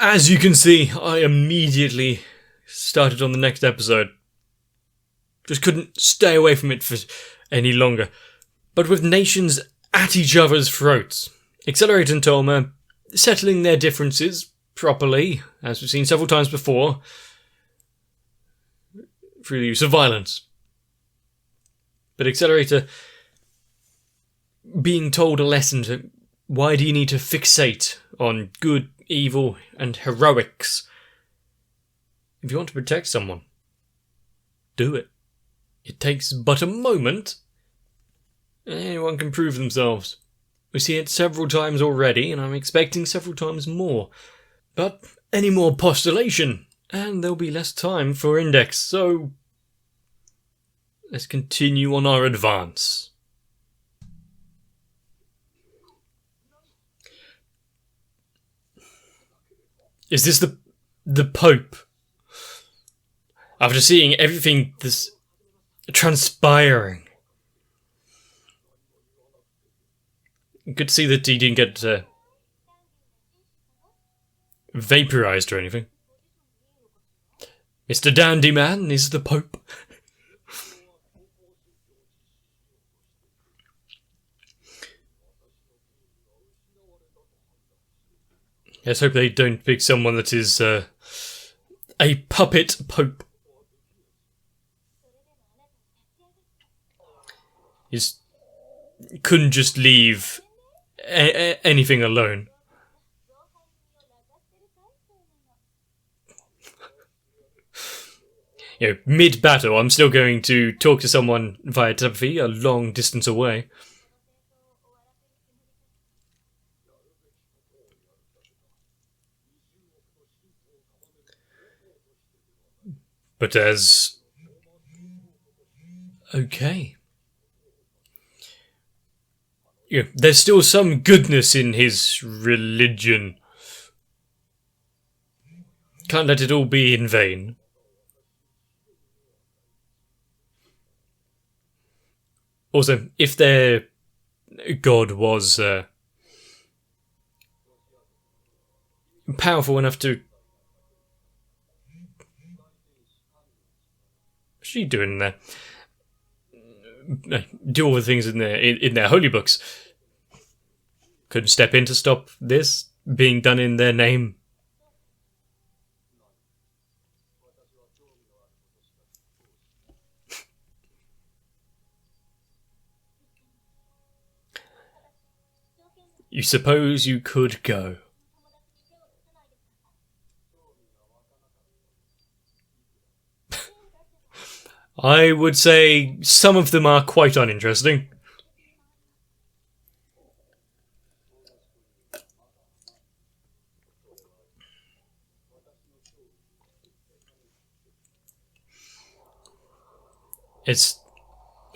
as you can see, I immediately started on the next episode. Just couldn't stay away from it for any longer. But with nations at each other's throats, Accelerate and Toma settling their differences properly, as we've seen several times before, through the use of violence. But Accelerator being told a lesson to why do you need to fixate on good, evil, and heroics? If you want to protect someone, do it. It takes but a moment. Anyone can prove themselves. We've seen it several times already, and I'm expecting several times more. But any more postulation, and there'll be less time for index, so let's continue on our advance. Is this the Pope? After seeing everything this transpiring, good to see that he didn't get vaporized or anything. Mr. Dandy Man is the Pope. Let's hope they don't pick someone that is a puppet Pope. Couldn't just leave anything alone. Mid-battle, I'm still going to talk to someone via telepathy a long distance away. But as... okay. There's still some goodness in his religion. Can't let it all be in vain. Also, if their god was powerful enough to... What's she doing there? Do all the things in their holy books. Couldn't step in to stop this being done in their name. You suppose you could go. I would say some of them are quite uninteresting. It's...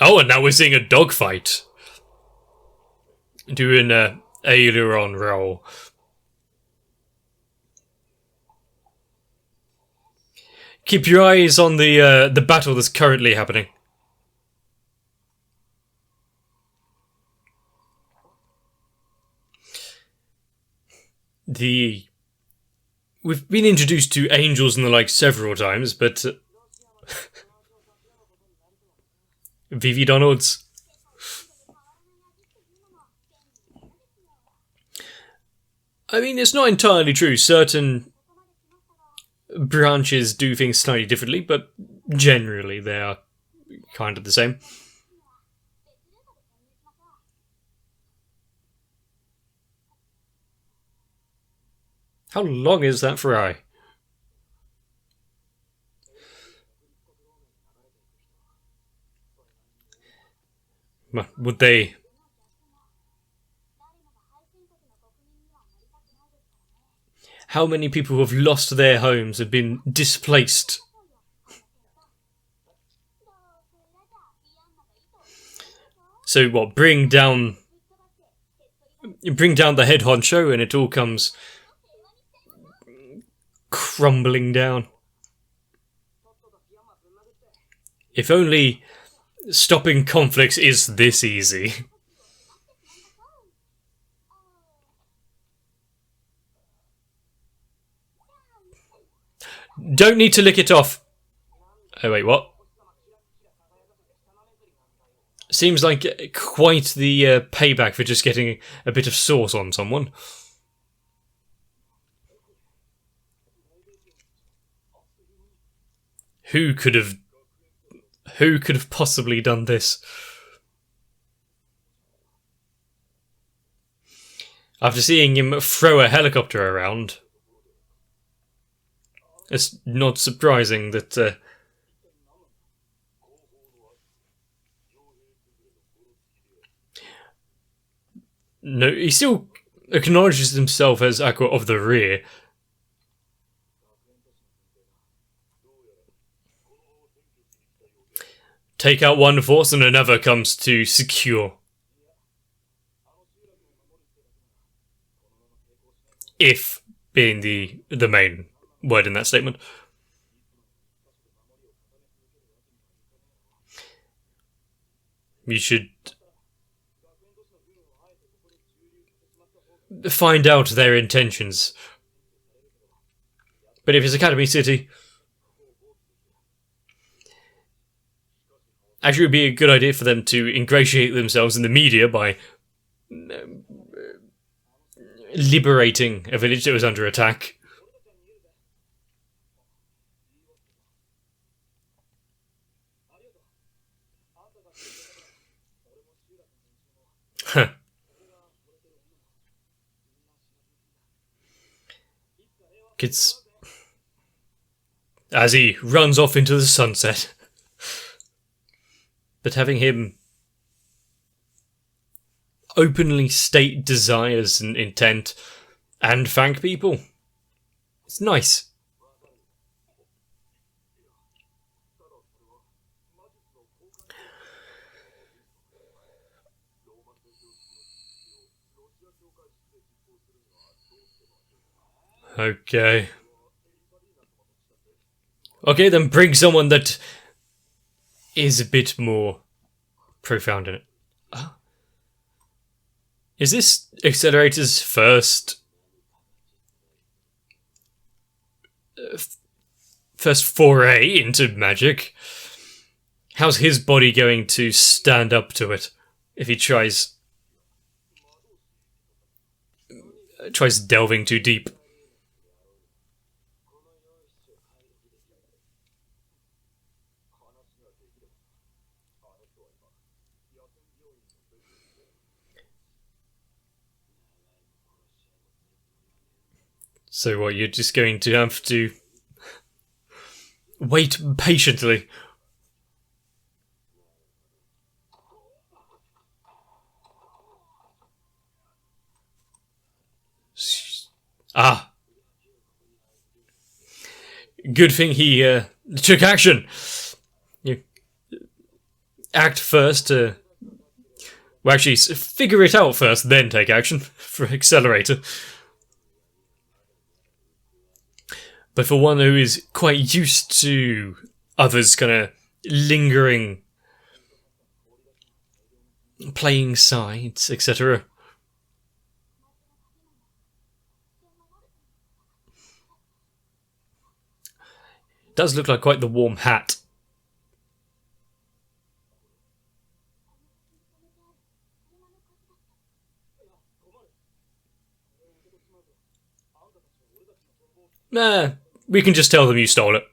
oh, and now we're seeing a dogfight. Doing a aileron roll. Keep your eyes on the battle that's currently happening. We've been introduced to angels and the like several times, but Vivi Donalds. I mean, it's not entirely true. Certain branches do things slightly differently, but generally they are kind of the same. How long is that fry? Would they... How many people who have lost their homes have been displaced? So what, bring down the head honcho and it all comes crumbling down. If only stopping conflicts is this easy. Don't need to lick it off. Oh, wait, what? Seems like quite the payback for just getting a bit of sauce on someone. Who could have possibly done this? After seeing him throw a helicopter around, it's not surprising that no, he still acknowledges himself as Aqua of the rear. Take out one force and another comes to secure. If being the main word in that statement. You should find out their intentions. But if it's Academy City, actually it would be a good idea for them to ingratiate themselves in the media by liberating a village that was under attack. Huh. Kids, as he runs off into the sunset. But having him openly state desires and intent and thank people, it's nice. Okay. Okay, then bring someone that is a bit more profound in it. Is this Accelerator's first foray into magic? How's his body going to stand up to it if he tries delving too deep? So what, you're just going to have to wait patiently? Ah. Good thing he took action. You act first, well actually figure it out first, then take action for Accelerator. But for one who is quite used to others kind of lingering, playing sides, etc. Does look like quite the warm hat. Nah, we can just tell them you stole it.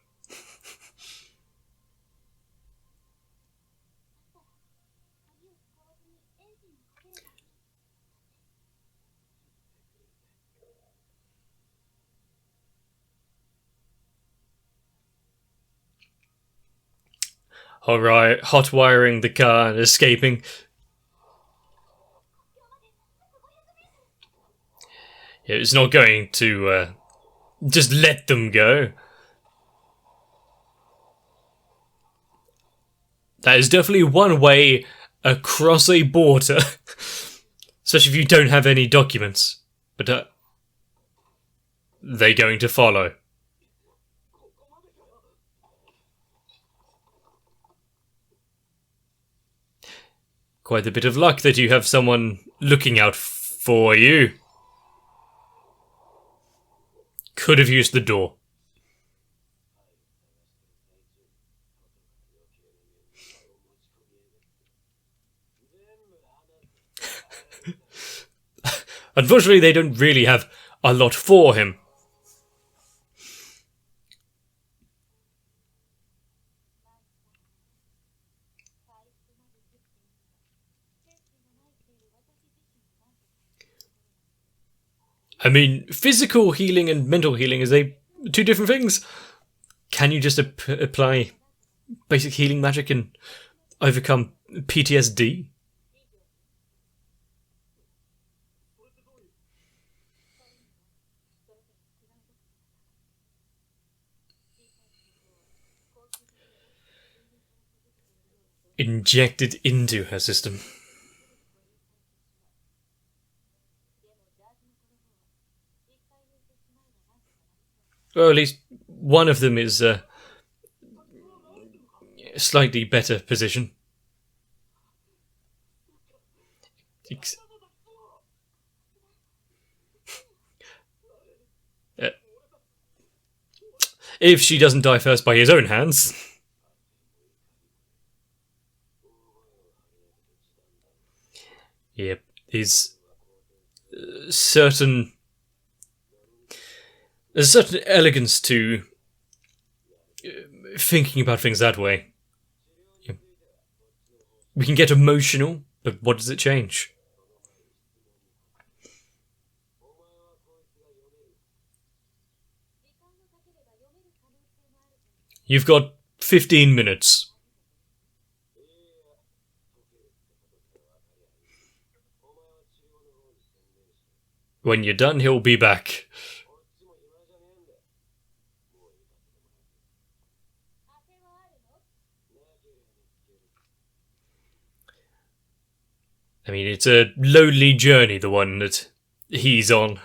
Alright, hot wiring the car and escaping. Yeah, it's not going to just let them go. That is definitely one way across a border. Especially if you don't have any documents. But they're going to follow. Quite a bit of luck that you have someone looking out for you. Could have used the door. Unfortunately, they don't really have a lot for him. I mean, physical healing and mental healing, is they two different things? Can you just apply basic healing magic and overcome PTSD? Injected into her system. Well, at least one of them is a slightly better position. If she doesn't die first by his own hands. Yep, there's a certain elegance to thinking about things that way. We can get emotional, but what does it change? You've got 15 minutes. When you're done, he'll be back. I mean, it's a lonely journey, the one that he's on.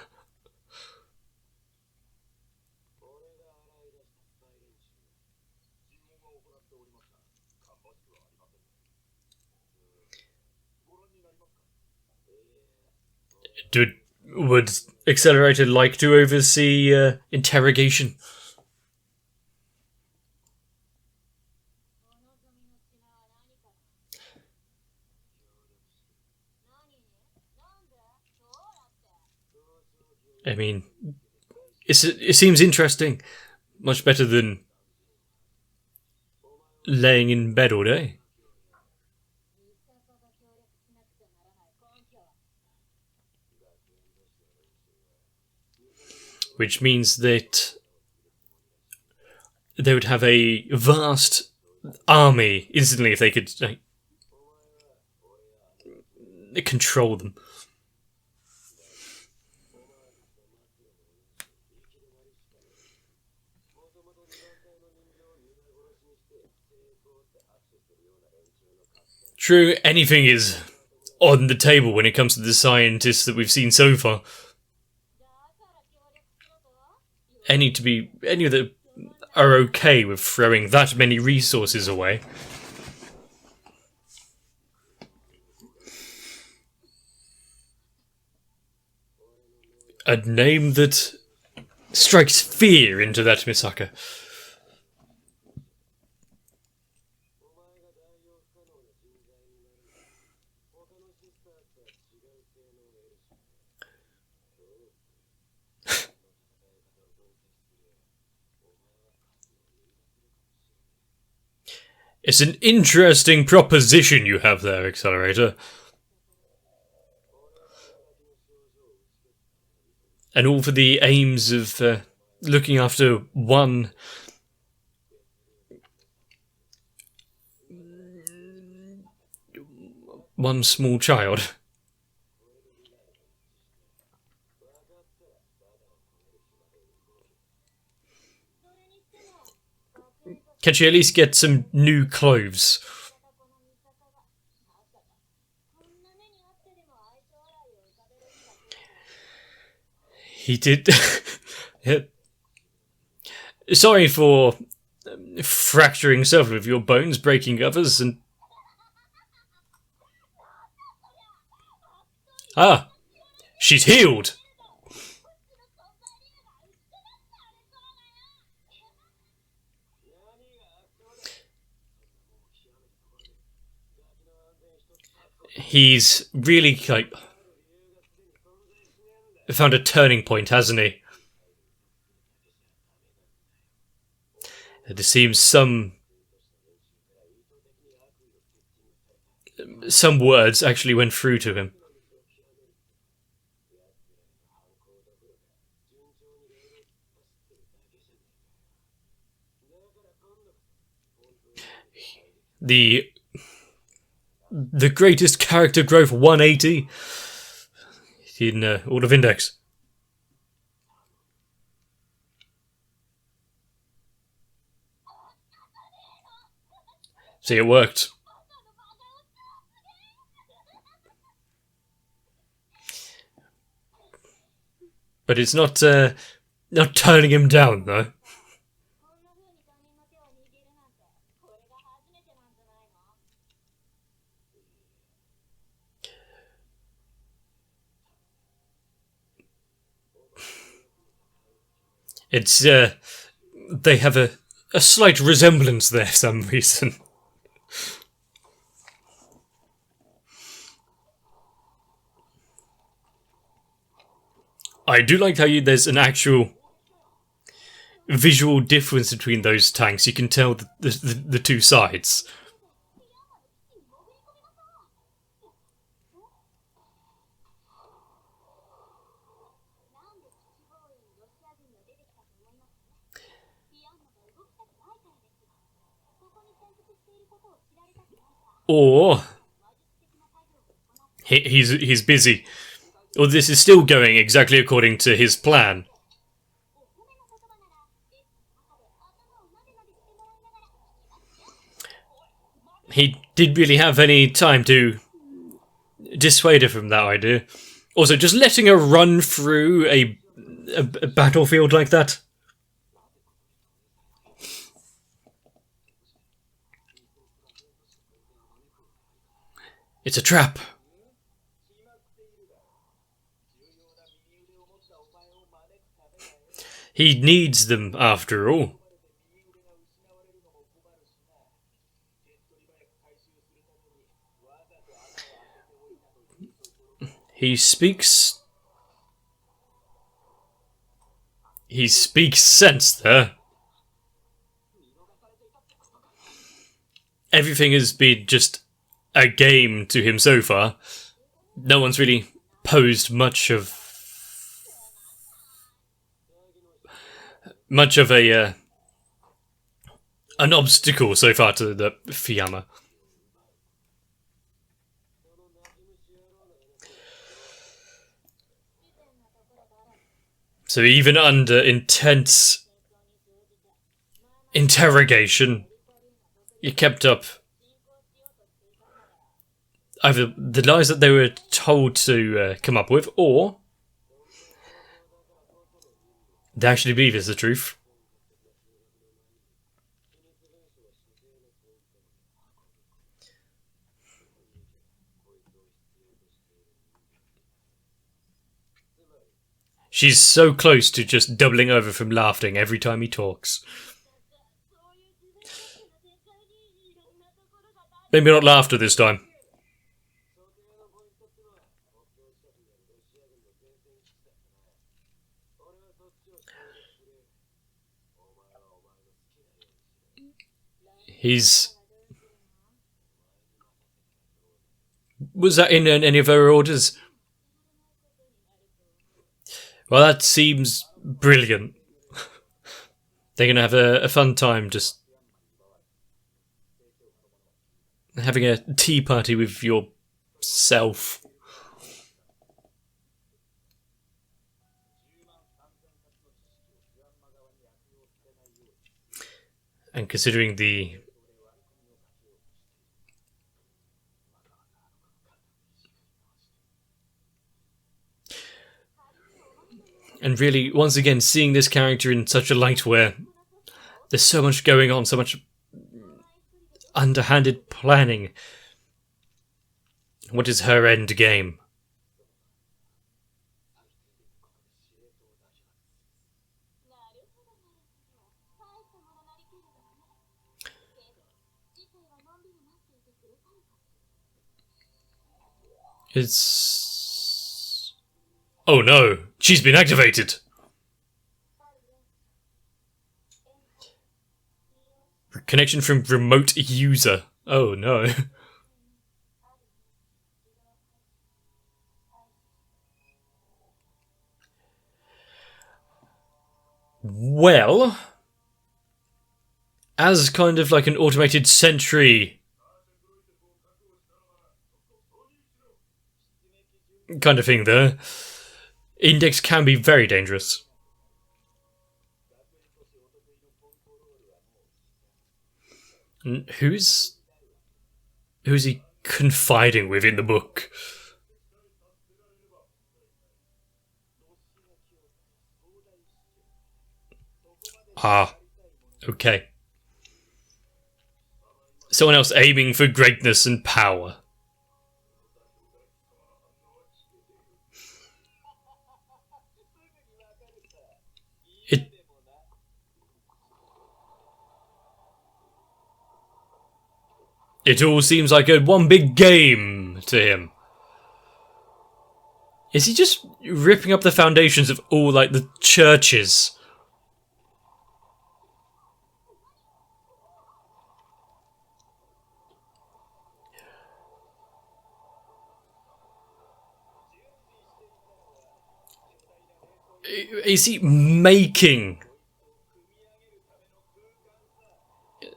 Would Accelerator like to oversee interrogation? I mean, it seems interesting. Much better than laying in bed all day. Which means that they would have a vast army instantly if they could control them. True, anything is on the table when it comes to the scientists that we've seen so far. Any that are okay with throwing that many resources away. A name that strikes fear into that Misaka. It's an interesting proposition you have there, Accelerator. And all for the aims of looking after one small child. Can she at least get some new clothes? He did. Sorry for fracturing several of your bones, breaking others, and... Ah! She's healed! He's really, found a turning point, hasn't he? It seems some words actually went through to him. The greatest character growth 180 in Order of Index. See, it worked. But it's not turning him down, though. It's, they have a slight resemblance there for some reason. I do like how there's an actual visual difference between those tanks. You can tell the two sides. Or he's busy. Or this is still going exactly according to his plan. He didn't really have any time to dissuade her from that idea. Also, just letting her run through a battlefield like that. It's a trap. He needs them, after all. He speaks sense there. Everything has been just a game to him so far. No one's really posed much of an obstacle so far to the Fiamma. So even under intense interrogation, he kept up either the lies that they were told to come up with, or they actually believe it's the truth. She's so close to just doubling over from laughing every time he talks. Maybe not laughter this time. Was that in any of her orders? Well, that seems brilliant. They're going to have a fun time just having a tea party with yourself. And considering the and really, once again, seeing this character in such a light where there's so much going on, so much underhanded planning. What is her end game? It's Oh no, she's been activated. Connection from remote user. Oh no. Well, as kind of like an automated sentry kind of thing there, Index can be very dangerous. Who's he confiding with in the book? Ah, okay. Someone else aiming for greatness and power. It all seems like one big game to him. Is he just ripping up the foundations of all, like, the churches? Is he making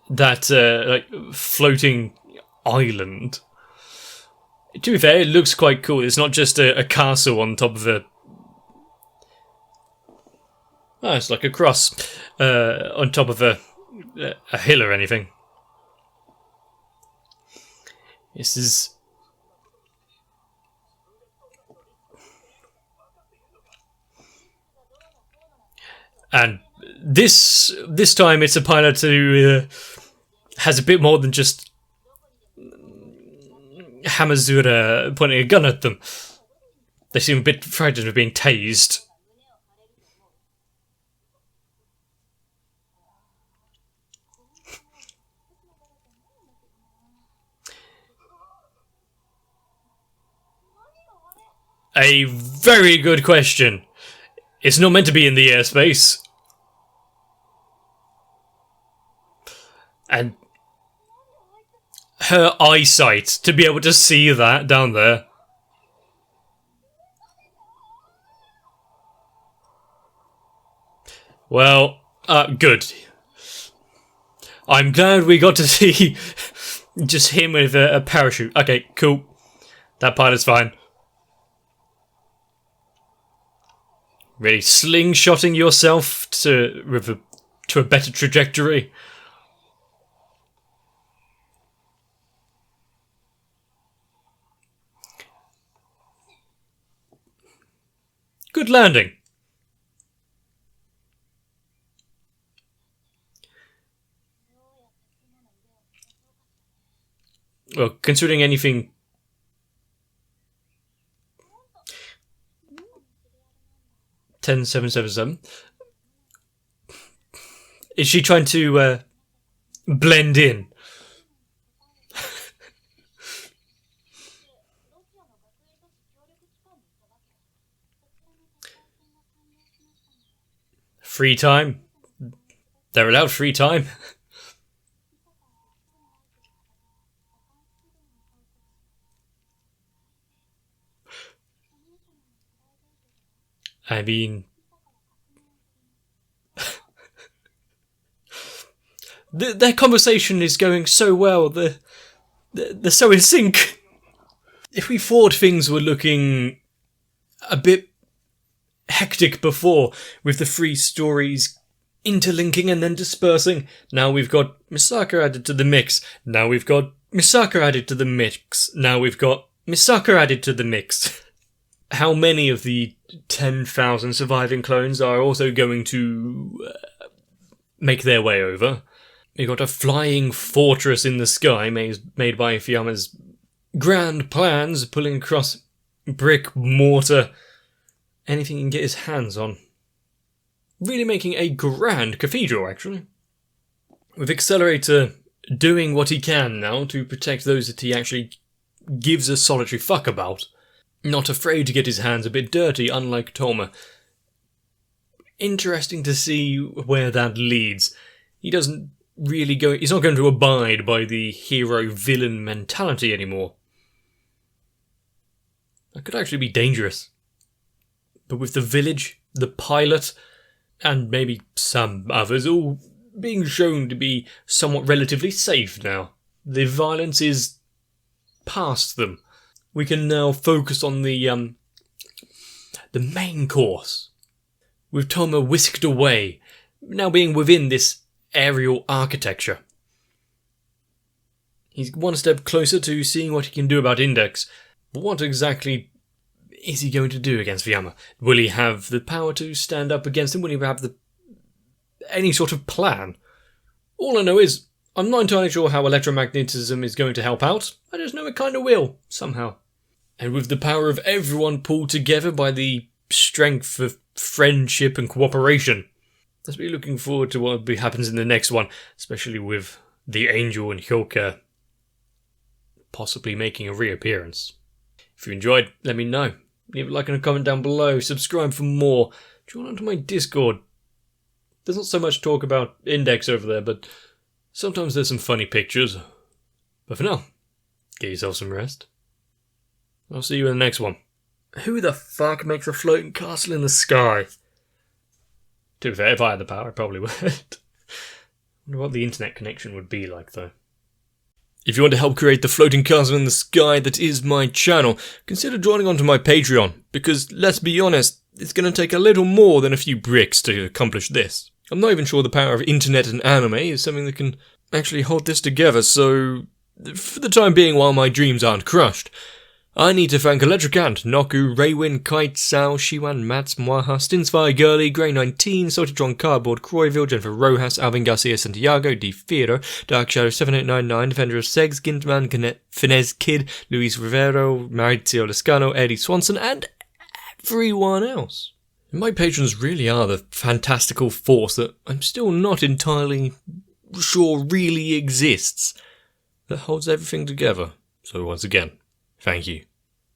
that, like, floating island? To be fair, it looks quite cool. It's not just a castle on top of a... Oh, it's like a cross on top of a hill or anything. This is... And this time it's a pilot who has a bit more than just Hamazura pointing a gun at them. They seem a bit frightened of being tased. A very good question. It's not meant to be in the airspace. And her eyesight, to be able to see that down there. Well, good. I'm glad we got to see just him with a parachute. Okay, cool. That pilot's fine. Really slingshotting yourself to a better trajectory. Good landing. Well, considering anything... $10,777. Is she trying to blend in? Free time? They're allowed free time? I mean... their conversation is going so well. They're so in sync. If we thought things were looking a bit hectic before, with the three stories interlinking and then dispersing, now we've got Misaka added to the mix. Now we've got Misaka added to the mix. Now we've got Misaka added to the mix. How many of the 10,000 surviving clones are also going to make their way over? We've got a flying fortress in the sky made by Fuyama's grand plans, pulling across brick, mortar, anything he can get his hands on. Really making a grand cathedral, actually. With Accelerator doing what he can now to protect those that he actually gives a solitary fuck about. Not afraid to get his hands a bit dirty, unlike Toma. Interesting to see where that leads. He's not going to abide by the hero-villain mentality anymore. That could actually be dangerous. But with the village, the pilot, and maybe some others all being shown to be somewhat relatively safe now, the violence is past them. We can now focus on the main course. With Toma whisked away, now being within this aerial architecture. He's one step closer to seeing what he can do about Index. But what exactly is he going to do against Vyama? Will he have the power to stand up against him? Will he have any sort of plan? All I know is, I'm not entirely sure how electromagnetism is going to help out. I just know it kind of will, somehow. And with the power of everyone pulled together by the strength of friendship and cooperation, let's be looking forward to what happens in the next one, especially with the Angel and Hyoka possibly making a reappearance. If you enjoyed, let me know. Leave a like and a comment down below. Subscribe for more. Join onto my Discord. There's not so much talk about Index over there, but sometimes there's some funny pictures. But for now, get yourself some rest. I'll see you in the next one. Who the fuck makes a floating castle in the sky? To be fair, if I had the power, I probably would. I wonder what the internet connection would be like, though. If you want to help create the floating castle in the sky that is my channel, consider joining onto my Patreon, because let's be honest, it's going to take a little more than a few bricks to accomplish this. I'm not even sure the power of internet and anime is something that can actually hold this together, so for the time being, while my dreams aren't crushed, I need to thank Electricant, Noku, Raywin, Kite, Sao, Shiwan, Mats, Mwaha, Stinsfire, Girly, Grey19, Saltitron, Cardboard, Croyville, Jennifer Rojas, Alvin Garcia, Santiago, D. Theodore, Dark Shadow 7899, Defender of Segs, Gintman, Finez Kid, Luis Rivero, Maurizio Lescano, Eddie Swanson, and everyone else. My patrons really are the fantastical force that I'm still not entirely sure really exists, that holds everything together. So once again, thank you.